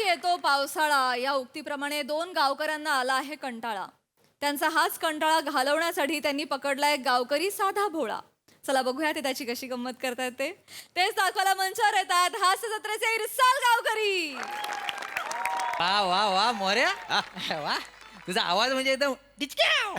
येतो पावसाळा या उक्तीप्रमाणे दोन गावकऱ्यांना आला आहे कंटाळा. त्यांचा हाच कंटाळा घालवण्यासाठी त्यांनी पकडलाय गावकरी साधा भोळा. चला बघूया ते त्याची कशी गंमत करतात तेच दाखवायला मंचावर येतात हास्य जत्रेचे इरसाल गावकरी. वा वा वा मोर्या वा तुझा आवाज म्हणजे एकदम टिचक्याव.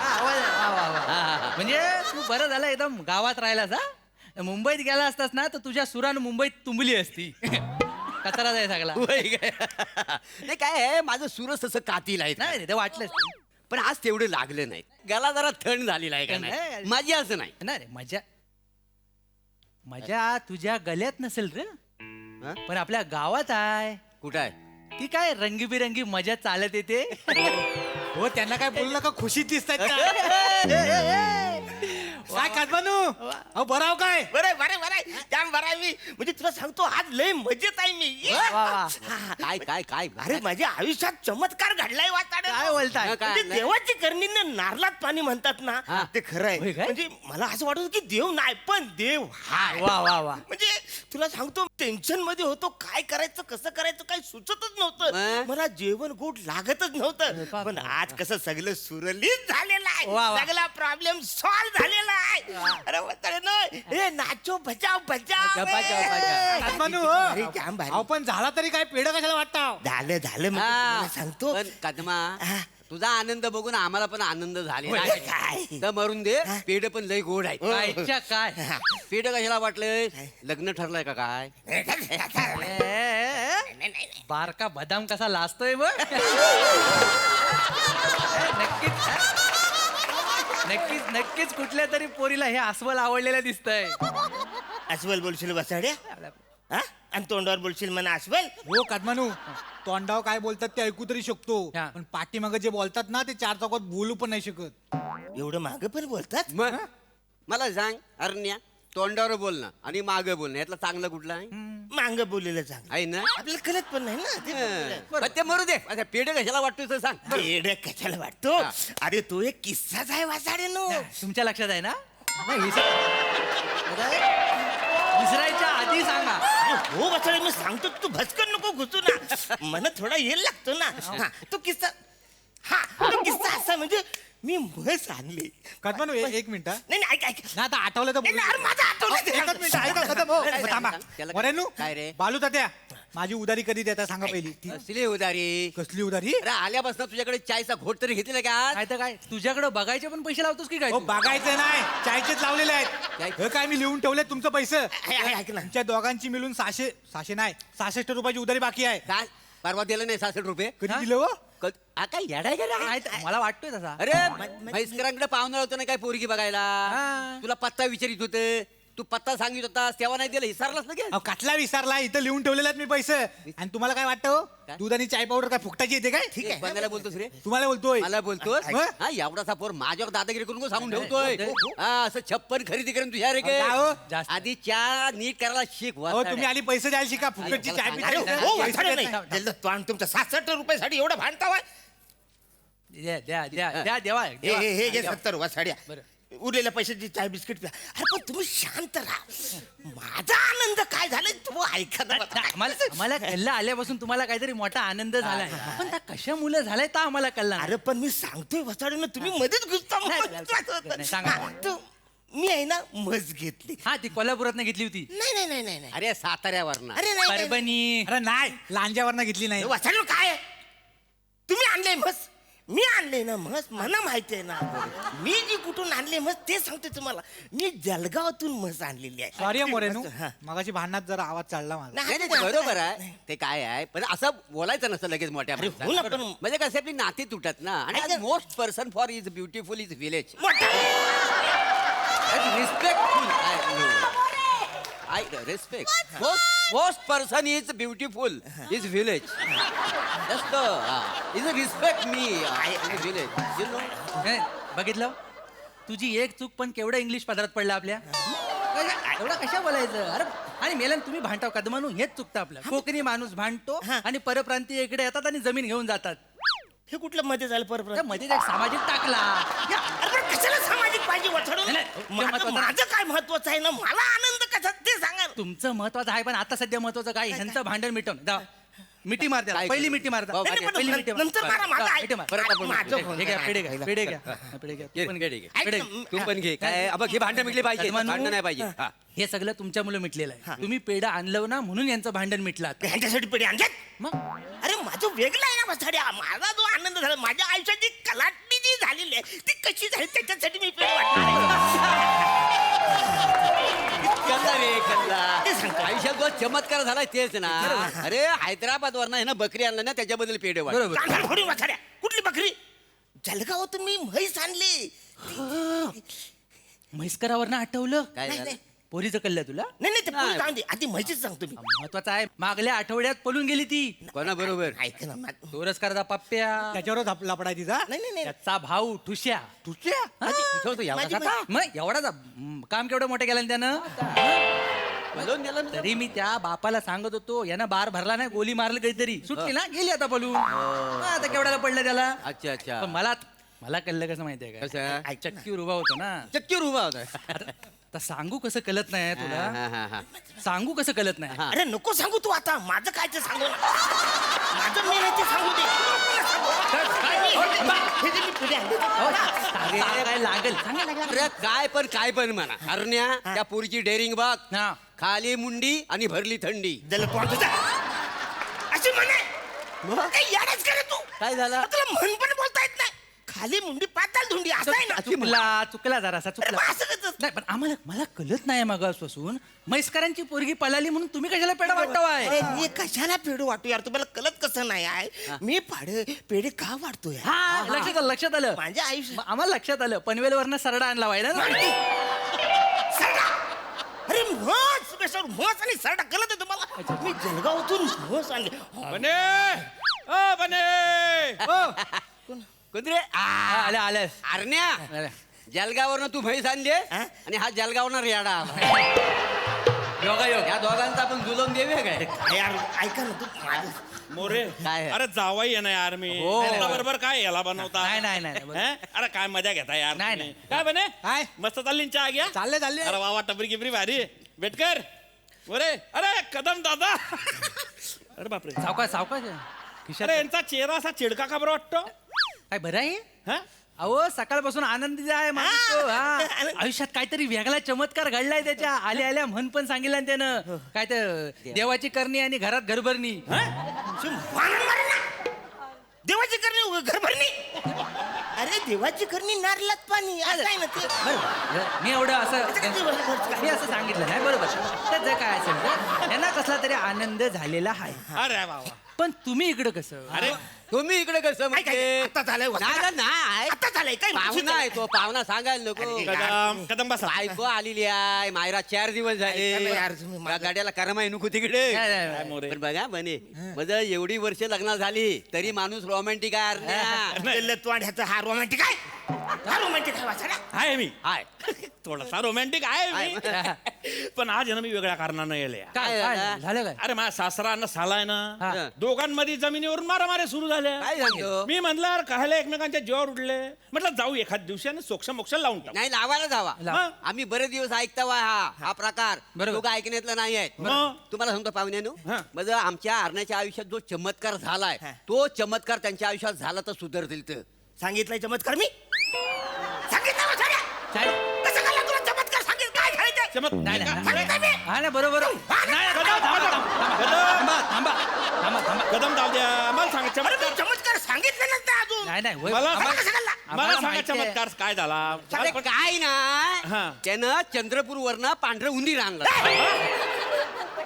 आवाज वा वा वा म्हणजे तू बरं झालं एकदम गावात राहिलास हा. मुंबईत गेला असतास ना तर तुझ्या सुरानं मुंबईत तुंबली असती. कचरा जाय सगळा. नाही काय आहे, माझं सुरस तसं कातील आहे नाही ते वाटलंच पण आज तेवढे लागले नाही. गला जरा थंड झालेला आहे का नाही. नाही माझी असं नाही. नाही रे मजा मजा तुझ्या गल्यात नसेल रे हं? पण आपल्या गावात आहे. कुठं आहे ती काय रंगीबिरंगी मजा चालत येते. हो त्यांना काय बोलू नका, खुशीत दिसतात. काय कादबानू अहो बराव काय बरं बरं बरं जाम बरं आहे मी. म्हणजे तुला सांगतो आज लय मजेत आहे मी. वा, वा. काय काय काय अरे माझ्या आयुष्यात चमत्कार घडलाय वाचाडे. काय बोलताय? म्हणजे देवाची करणी नारलात पाणी म्हणतात ना हा. ते खरं आहे. होय काय? म्हणजे मला असं वाटत होतं की देव नाही पण देव हाय. वा वा वा म्हणजे तुला सांगतो टेन्शन मध्ये होतो, काय करायचं कसं करायचं काही सुचतच नव्हतं. मला जेवण गोड लागतच नव्हतं. पण आज कसं सगळं सुरळीत झालेलं आहे. वा, वा. सगळा प्रॉब्लेम सॉल्व्ह झालेला आहे. अरे वाचाडे ना ए नाचो बचाव बचाव कादबानू अरे जाम भारी. अहो पण झाला तरी काय पेढ कशाला वाटतं. झालं झालं म्हणजे तुला सांगतो पण कदमा हा. तुझा आनंद बघून आम्हाला पण आनंद झालेला होय, आहे. काय? तर मरून दे पेढ पण लय गोड आहे. कायच्या काय पेढ कशाला वाटलंय लग्न ठरलंय का काय? बारका बदाम कसा लाजतोय मग. नक्कीच नक्कीच नक्कीच कुठल्या तरी पोरीला हे अस्वल आवडलेलं दिसतंय. अस्वल बोलशील बसाड्या हा? आणि तोंडावर बोलशील म्हणा अस्वल. हो कादबानू तोंडावर काय बोलतात ते ऐकू तरी शकतो, हा. पण पाठीमागे जे बोलतात ना ते चार चौकात बोलू पण नाही शकत. एवढं माग पण बोलतात. मग मला सांग अरण्या, तोंडावर बोलणं आणि मागे बोलणं यातलं चांगलं कुठलं आहे? मांग बोललेलं सांग आहे ना? आपल्याला कळत पण नाही ना ते बोललेलं. पण ते मरू दे. आता पेढ कशाला वाटतोय ते सांग. येडं कशाला वाटतो. हा. अरे तो एक किस्साच आहे वासाडे नो. तुमच्या लक्षात आहे ना नाही, विसरायच्या आधी सांगा. हो वासाडे मी सांगतो तू भस्कन नको घुसू ना. मला थोडा येल लागतो ना. हा, तो किस्सा तो किस्सा असा म्हणजे मी म्हस आणली. कादबानू एक मिनिट हा. नाही नाही, ऐक ऐक ना आता आठवलं तर नाही, नाही, अरे माझं आठवलं ते. एकच मिनिट ऐका कदम हो. नाही, थांबा त्याला- मोरेनू काय रे? बालू तात्या माझी उधारी कधी देता सांगा पहिली. ती असली उदारी. कसली उधारी. अरे आल्यापासून तुझ्याकडे चायचा घोट तरी घेतलेला का? काय तर काय तुझ्याकडे बघायचे पण पैसे लावतोस की काय हो तू? बघायचं नाही, चायचेच लावलेले आहेत. काय? हे काय मी लिहून ठेवले तुमचं पैसे. ऐक ना. तुमच्या दोघांची मिळून 600 नाही 66 रुपयाची उधारी बाकी आहे. काय परवा दिलं नाही 66 रुपये? कधी हा? दिलं हो. काय येडाय का रे? नाही तर मला वाटतोय तसा. अरे म्हैसकरांकडे पाहुणा होतो ना काय पोरगी बघायला. हा. तुला पत्ता विचारित होते, तू पत्ता सांगित होता तेव्हा नाही दिला, विसरलास ना गे? अहो कसला विसरला, इथं लिहून ठेवलेले आहेत मी पैसे. आणि तुम्हाला काय वाटतं हो? काय? दूध आणि चाय पावडर काय फुकटाची येते काय. ठीक आहे. बंगाला बोलतोस रे? तुम्हाला बोलतोय. मला बोलतोस मग? हा एवढासा पोर माझ्यावर दादागिरी करून को सांगून ठेवतोय. हा असं 56 खरेदी करून तुझ्या रे का हो? जास्त. आधी चहा नीट करायला शिक. हो वाचाड्या. तुम्ही आली पैसे द्यायला शिका, फुकटची चाय अरे पिता. हो पैसे वासाडे देत नाही. नाही. जल्द तो तुमच्या 66 रुपयासाठी एवढं भांडता वय. द्या द्या द्या द्या देवा देवा. हे घे 70 वासाड्या. बरं. उरलेल्या पैशाची चाय बिस्किट प्या. अरे पण तुम्ही शांत राहा. माझा आनंद काय झालाय तू ऐका ना. आम्हाला कल्ला आल्यापासून तुम्हाला काहीतरी मोठा आनंद झालाय पण त्या कशा मुलं झालाय तर आम्हाला कल्ला नाही. अरे पण मी सांगतोय वसाडे तुम्ही मध्येच घुसता. नाही, सांगा. मी आहे ना मस घेतली. हा ती कोल्हापुरात घेतली होती. नाही नाही नाही नाही नाही. अरे साताऱ्यावर ना. अरे नाही, नाही परभणी अरे नाही लांजावरनं घेतली नाही. वसाडे काय आहे? तुम्ही आणले मस, मी आणले ना मस. मला माहिती आहे ना मी जी कुठून आणले मस ते सांगते तुम्हाला. मी जळगावातून मस आणलेली आहे. सॉरी मोरेनू, हा. मगाशी भांडणात जरा आवाज चढला माझा. नाही नाही, ते बरोबर आहे ते काय आहे पण असं बोलायचं नसतं लगेच मोठ्या अरे हो ना, पण- म्हणजे कसं आपली नाती तुटत ना. आणि अरे- most person for is beautiful is village. मोठा- respectful I respect. Most person is beautiful. Is village. Just is respect me. In village. You know. हे, बघितलं तुझी एक चूक पण केवढं इंग्लिश पदरात पडलं आपल्या. एवढं कशा बोलायचं. अरे आणि मेलन तुम्ही भांडताव कदमानू हेच चुकतं आपलं. कोकणी माणूस भांडतो हा. आणि परप्रांतीय इकडे येतात आणि जमीन घेऊन जातात. हे कुठलं मध्ये झालं परत. त्या मध्ये एक सामाजिक टाकला. अरे पण कशाला सामाजिक पाहिजे वथडून. नाही, नाही, माझं महत्वाचं- माझं काय महत्वाचं आहे ना. मला आनंद कसा ते सांगा. तुमचं महत्वाचं आहे पण आता सध्या महत्वाचं काय ह्यांचं भांडण मिटवून जा. मिठी मार द्या काय पहिली करू? मिठी मार द्या. हो, नाही, नाही, पहिली पण मिठी मार. नंतर मारा, माझं हा, ऐक. मिठी मार. परत आपण माझं मिठी. फोन हे घ्या करा. पेढे घ्या पेढे घ्या पेढे घ्या तू पण घे. ठीक ऐक पेढे ना, घे. तू पण घे काय बघ हे भांडण मिटले पाहिजे म्हणून- भांडण नाही पाहिजे हा. हे सगळं तुमच्या मुलं मिटलेलं आहे तुम्ही पेढं आणलं ना म्हणून यांचं भांडण मिटलं आता. ह्यांच्यासाठी पेढे आणल्यात मग अरे माझं वेगळं आहे ना वसाड्या माझा जो आनंद झाला माझ्या आयुष्यात जी कलाटणी जी झालेली आहे ती कशी झाली त्याच्यासाठी मी पेढे कसा रे कल्ला ते सांगतो. आयुष्यात जो चमत्कार झालाय तेच ना अरे हैदराबाद वरनं आहे ना बकरी आणलं ना त्याच्याबद्दल पेढे वाट बरोबर कांदा फोडून वसाड्या कुठली बकरी जलगावातून मी म्हैस आणली म्हैसकरावर ना आठवलं काय नाही, झालं नाही. पोरीचं कळलं तुला नाही नाही ते नाही. पुढे जाऊन दे आधी म्हैशीच सांगतो मी महत्वाचं आहे मागल्या आठवड्यात पळून गेली ती कोणा बरोबर ऐक ना तोरसकरचा पप्प्या त्याच्यावरच लपडाय तिचा नाही नाही नाही त्याचा भाऊ ठुश्या तुझ्या एवढा माझी का? मग एवढा काम केवढं मोठं केलं ना त्यानं बोलवून दिलं ना. तरी मी त्या बापाला सांगत होतो यानं बार भरला नाही गोली मारली काहीतरी सुटली ना गेली आता पळून हा, आता केवढ्याला पडलं त्याला अच्छा अच्छा पण मला कळलं कसं माहितीये का कसं चक्कीवर उभा होतो ना चक्कीवर उभा होता आता सांगू कसं कळत नाही हा, तुला हा, हा. सांगू कसं कळत नाही हा. अरे नको सांगू तू आता माझं काय ते सांगू नका. माझं मी नाही ते सांगू दे हे जे मी पुढे आणले हो, ते- काय लागल सांगा लागल. अरे काय पण म्हणा हरण्या त्या पोरीची डेअरिंग बघ हा. खाली मुंडी आणि भरली थंडी जल तोंड तुझं. अशी म्हणे काही याडच करे तू काय झालं तुला म्हण पण बोलता येत नाही खाली मुंडी पाताल धुंडी असं आहे ना चुकला जरासा अरे चुकला मग असं कसं? नाही पण मला कळत नाही मागासपासून म्हैसकरांची पोरगी पळाली म्हणून तुम्ही कशाला पेढा वाटवाय अरे मी कशाला पेढे वाटू यार तुम्हाला कळत कसं नाही आहे मी पेढे का वाटतो यार हा लक्षात आलं माझ्या आयुष्य मग आम्हाला लक्षात आलं पनवेलवरनं सरडा आणला व्हायला ना सरडा अरे म्हस स्पेशल म्हस आणि सरडा कळत आहे तुम्हाला मी जळगावातून म्हस आणली बने ओ बने कुत्रे हा, आल्या हरण्या आल्या. जलगावरनं तू म्हैस आणली हा? आणि हा जलगावनं रेडा आला योगायोग. या दोघांचा आपण जुलवून देऊया काय यार ऐका ना तू माझं मोरे काय? अरे जावाई आहे ना यार मी हो. बरोबर काय याला बनवता नाही, बरोबर. हैं? अरे काय मजा घेता यार नाही, तुम्ही. नाही. काय बने काय? मस्त चालली ना चहा घ्या चालले अरे वा टपरी गिपरी भारी बेटकर मोरे अरे कदम दादा अरे बापरे सावकाश अरे यांचा चेहरा असा चिडका का बरं वाटतो काय बरं आहे हा अहो सकाळपासून आनंदी आहे माणूस तो, हा. आयुष्यात काहीतरी वेगळा चमत्कार घडलाय त्याच्या आल्या म्हण पण सांगितलं ना त्यानं काय तर देवाची करणी आणि घरात घरभरणी देवाची करणी घर भरणी अरे देवाची करणी नारलात पाणी असं आहे ना ते बरोबर मी एवढं असं मी असं सांगितलं नाही बरोबर त्याचं काय असेल तर त्यांना कसला तरी आनंद झालेला आहे अरे वा पण तुम्ही इकडं कसं अरे तुम्ही इकडे कसं काय म्हणजे आता झालंय नाही आता झालंय काय पाहुणा आहे तो पाहुणा सांगायला नको कदम कदम बसा बायको आलेली आहे मायरा 4 दिवस ऐका ना झाले यार, तुम्ही या गाड्याला करमाई नको तिकडे नाही, नाही, काय मोरे पण बघा बने माझं एवढी वर्ष लग्न झाली तरी माणूस रोमॅन्टिक आहे हरण्या. ह्याचा हा रोमॅन्टिक आहे हा रोमॅन्टिक आहे वाचाडा आहे मी हाय थोडासा रोमॅन्टिक आहे मी पण आज आहे ना मी वेगळ्या कारणानं येले काय काय काय झालं काय अरे माझा सासरा अन्न सालाय हा. ना दोघांमध्ये जमिनीवरून मारामाऱ्या सुरू झाल्या काय सांगतो मी म्हणलं यार कायला एकमेकांच्या जीवावर उडले म्हटलं जाऊ एखाद दिवसाने सोक्ष मोक्ष लावून टाकू नाही लावायला जावा लाव. आम्ही बरेच दिवस ऐकता वा हा प्रकार बरोबर. लोक ऐकण्यातलं नाही आहेत मग? तुम्हाला सांगतो पाहुण्यानो हा. म्हणजे आमच्या हरण्याच्या आयुष्यात जो चमत्कार झालाय तो चमत्कार त्यांच्या आयुष्यात झाला तर सुधारतील तर सांगितलंय चमत्कार मी सांगितलं वाचाडा काय? कसं झालं तुला चमत्कार सांगितलं काय झालं ते चमत्कार नाही नाही, सांगितलं मी हा ना बरोबर नाही, थांबा. कदम जाऊ द्या मला सांगा अरे मी चमत्कार चमत्कार सांगितलं ना असं नाही नाही होय. मला आम्हाला- कसं कळलं? मला आम्हाला सांगा माहिती आहे. चमत्कार काय झाला अरे पण- काय हा. ना त्यानं चंद्रपूर वरनं पांढरं उंदीर आणलं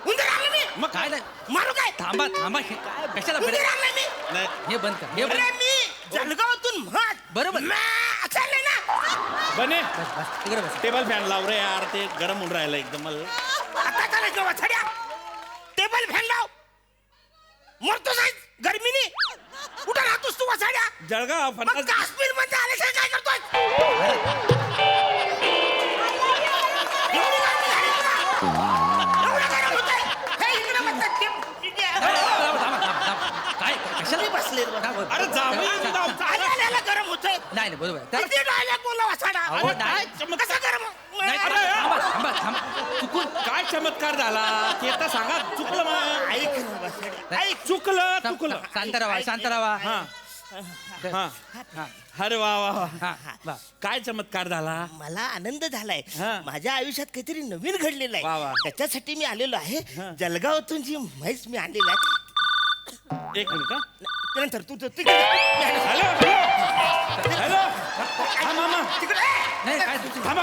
उंदीर आणलं मी मग काय नाही मारू काय थांबा हे काय कशाला उंदीर बरं- आणलं मी नाही. हे बंद कर हे बंद अरे मी जळगावातून म्हण बरोबर. चाललंय ना बने बस तिकडे बस टेबल फॅन लाव रे यार ते गरम होऊन राहिलं एकदम मला आता चालायचं वाचाड्या टेबल फॅन लाव मरतो साहेब गर्मीनी कुठं राहतोस तू वाचाड्या जळगाव मग फणस काश्मीर मध्ये आले काय करतोय एवढी गर्मी झाली तुला? एवढं गरम होतंय? हे इकडं म्हणतात ते- काय कशाला मी बसले रे बाबा. अरे जावई आल्याला गरम होतंय नाही नाही बरोबर आहे. किती डायलॉग बोलला वाचाडा अहो, अरे नाही. काय? कसं गरम नाही, अरे, थांबा चुकून काय चमत्कार झाला ते आता सांगा. चुकलं मला. ऐक ना वसाड्या, ऐक. चुकलं शांत चुकलं. राहा, शांत राहा. हा हा. अरे वा वा वा. हा, वा. काय चमत्कार झाला. मला आनंद झालाय. हा. माझ्या आयुष्यात काहीतरी नवीन घडलेलं वा, वा. आहे. त्याच्यासाठी मी आलेलो आहे. जळगावातून जी म्हैस मी आणलेली आहे. एक मिनिट. त्यानंतर तू तिकडे हॅलो हॅलो. हा मामा. नाही काय तुझं- थांबा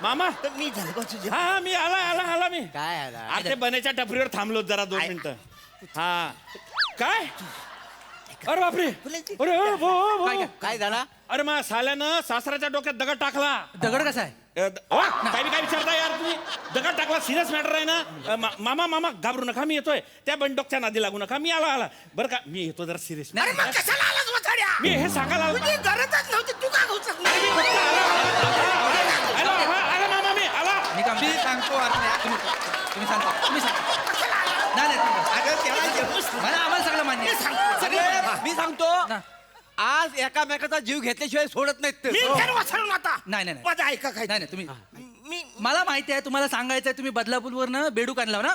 मामा. मी जळगावचं जे- हा हा मी आला मी. काय आला अरे बनायच्या टपरीवर थांबलो जरा 2 मिनिटं. हा काय. अरे बापरे. अरे हो, हो, हो. काय झाला अरे मा साल्यानं सासऱ्याच्या डोक्यात दगड टाकला. दगड कसा आहे? काय विचारता यार तुम्ही. दगड टाकला. सिरियस मॅटर आहे ना. मामा घाबरू नका मी येतोय. त्या बंडोकच्या नादी लागू नका. मी आला बरं का. मी येतो जरा सिरियस. अरे मग कशाला आलास वसाड्या? मी हे सांगायला आलो. तुझी गरजच नव्हती. तू का घुसत नाही? आला मामा मी आला. मी सांगतो तुम्ही सांगता तुम्ही सांगा. नाही मला आम्हाला सगळं मान्य आहे. मी सांगतो ना. आज एकामेकाचा जीव घेतल्याशिवाय सोडत नाहीत ते. मी घर वसरून आता. नाही, नाही. माझं ऐका काय. नाही तुम्ही मी मला माहिती आहे तुम्हाला सांगायचं आहे तुम्ही बदलापूरवरनं बेडूक आणला ना.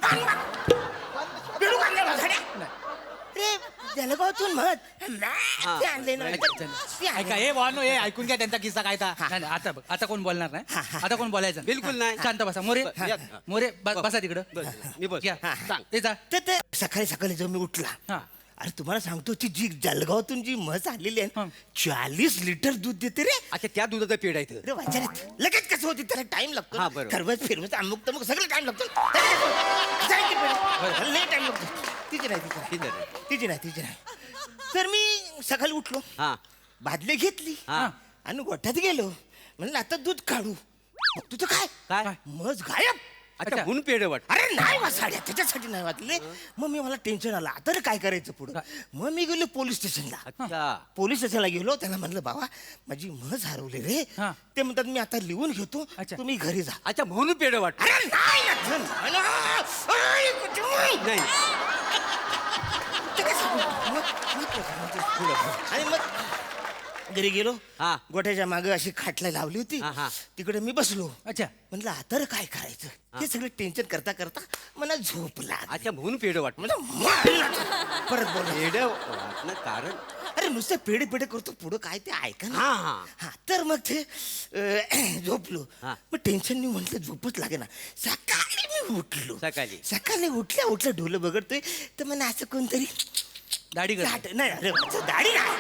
बेडूक आणले वसाड्या. अरे जळगावातून म्हण. ते आणले ना. ते आणले. ऐका हे वानो हे ऐकून घ्या त्यांचा किस्सा काय ता. नाही नाही, आता बघ आता कोण बोलणार नाही. आता कोण बोलायचं बिलकुल नाही. शांत बसा. मोरे या. मोरे बसा तिकडं. मी बस या. सांग. ते जा. तर ते सकाळी सकाळी जेव्हा मी उठला. हा. अरे तुम्हाला सांगतो ती जी जळगावातून जी म्हस आलेली आहे ना, हं. 40 लिटर दूध देते रे. अच्छा त्या दुधाचं पेड आहे इथं. अरे वाचारे लगेच कसं होते त्याला टाइम लागतो. हा, बरोबर. खरवत फिरवत अमुक तमुक सगळं टाइम लागतो. लय टाइम लागतो. तिची नाही. तर मी सकाळी उठलो. हा बादली घेतली हा. आणि गोठ्यात गेलो. म्हणलं आता दूध काढू. मग तुझं काय काय म्हस गायब. अच्छा अच्छा. म्हणून पेड वाट. अरे नाही वाचाड्या त्याच्यासाठी नाही वाचले. मग मला टेन्शन आलं. आता रे काय करायचं पुढं. मग मी गेलो पोलीस स्टेशनला. अच्छा पोलीस स्टेशनला गेलो. त्याला म्हणलं बाबा माझी म्हस हरवली रे. हा. ते म्हणतात मी आता लिहून घेतो. अच्छा. तुम्ही घरी जा. अच्छा म्हणून पेड वाट. अरे नाही ना. अरे, कुठं? नाही ते काय सांगू? आणि मग घरी गेलो. हा. गोठ्याच्या मागे अशी खाटला लावली होती. हा, हा. तिकडे मी बसलो. अच्छा म्हणलं आता रे काय करायचं. हे सगळं टेन्शन करता करता मला झोप लागली. अच्छा म्हणून पेड वाट. मला मारलं. परत बोल. पेड वाटणं कारण अरे नुसतं पेढे पेढे करतो पुढं काय ते ऐका ना. हा, हा. हा तर मग ते झोपलो. हा. मग टेन्शन नाही म्हटलं झोपच लागे ना. सकाळी मी उठलो. सकाळी उठल्या डोलं बघतोय तर मला असं कोणतरी दाढी कर. नाही अरे दाढी नाही.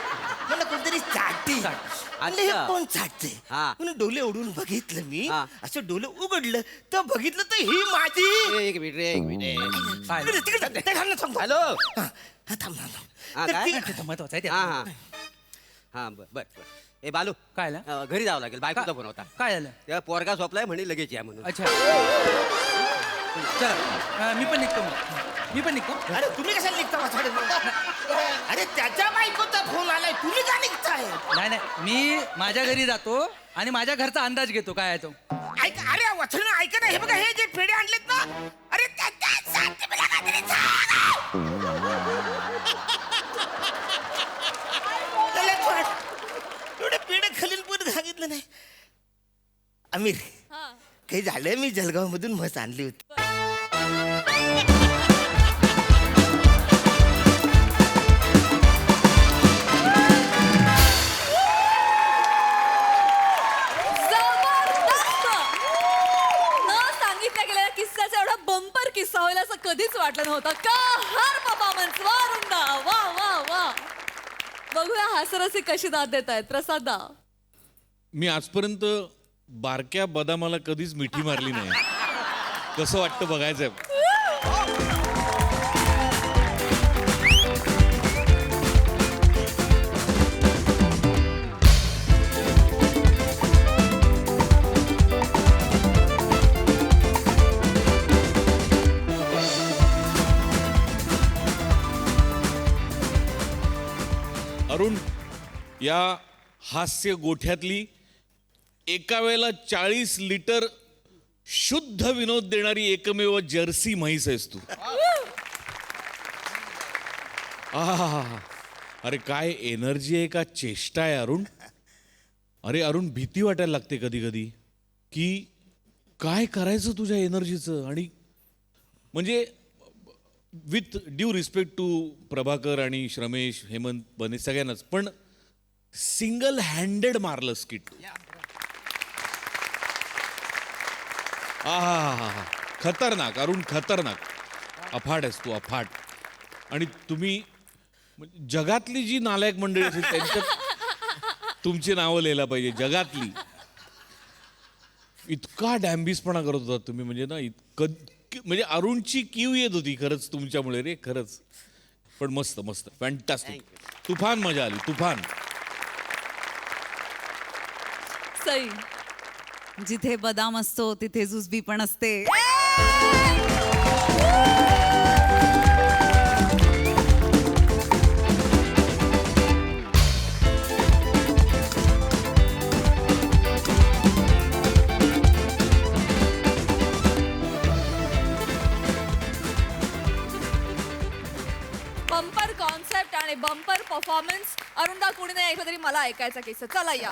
मला कोणतरी चाटते. म्हणलं हे अच्छा. कोण चाटते. हा. म्हणून डोले उडून बघितलं मी. हा. असं डोलं उघडलं तर बघितलं तर ही माझी. एक मिनिट काय? तिकडे ते घालणं थांबतो. हॅलो. हा हा, थांब थांब थांब. हा, तर काय? ती- ते महत्वाचं आहे ते. हा हा हा बर ए बालू काय झालं? घरी जावं लागेल. बायकोचा फोन होता. काय झालं? तेव्हा पोरगा झोपलाय म्हणे लगेच या म्हणून. अच्छा चला मी पण निघतो अरे तुम्ही कशाला निघता वाचाडे. अरे त्याच्या बायकोचा फोन आलाय. तुम्ही का निघताय. नाही नाही मी माझ्या घरी जातो आणि माझ्या घरचा अंदाज घेतो काय आहे तो. ऐका अरे वाचन ऐका ना. हे बघा हे जे पेढे आणलेत ना. अरे त्याच्यासाठी मला काहीतरी सांगा. त्याला वाट- एवढे पेढे खालील पण सांगितलं नाही. आमिर हा. काही झालंय. मी जळगाव मधून म्हस आणली होती. जबरदस्त! न सांगितल्या गेलेल्या किस्स्याचा एवढा बंपर किस्सा होईल असं कधीच वाटलं नव्हतं. का हर परफॉर्मन्स वारुंदा वा वा वा. बघूया हास्यरसी कशी दाद देत आहेत. प्रसाद दा. मी आजपर्यंत बारक्या बदामाला कधीच मिठी मारली नाही. कसं वाटतं बघायचं. अरुण या हास्य गोठ्यातली एका वेळेला 40 लिटर शुद्ध विनोद देणारी एकमेव जर्सी म्हैस आहेस तू. आहा. अरे काय एनर्जी आहे का चेष्टा आहे अरुण. अरे अरुण भीती वाटायला लागते कधी कधी की काय करायचं तुझ्या एनर्जीचं? आणि म्हणजे with due respect to Prabhakar आणि श्रमेश, हेमंत, बने सगळ्यांनाच, पण सिंगल हँडेड मारलं स्किट. हा खतरनाक अरुण, खतरनाक. अफाट आहेस तू, अफाट. आणि तुम्ही म्हणजे जगातली जी नालायक मंडळी असेल त्यांच्यात तुमची नावं लिहायला पाहिजे, जगातली. इतका डॅम्बिसपणा करत होता तुम्ही, म्हणजे ना इतकं, म्हणजे अरुणची कीव येत होती खरंच तुमच्यामुळे रे, खरंच. पण मस्त मस्त, फॅन्टास्टिक. तुफान मजा आली, तुफान. सई. जिथे बदाम असतो तिथे जुजबी पण असते. बंपर कॉन्सेप्ट आणि बंपर परफॉर्मन्स. अरुणदा कोणी नाही ऐकलं तरी मला ऐकायचा केस. चला या.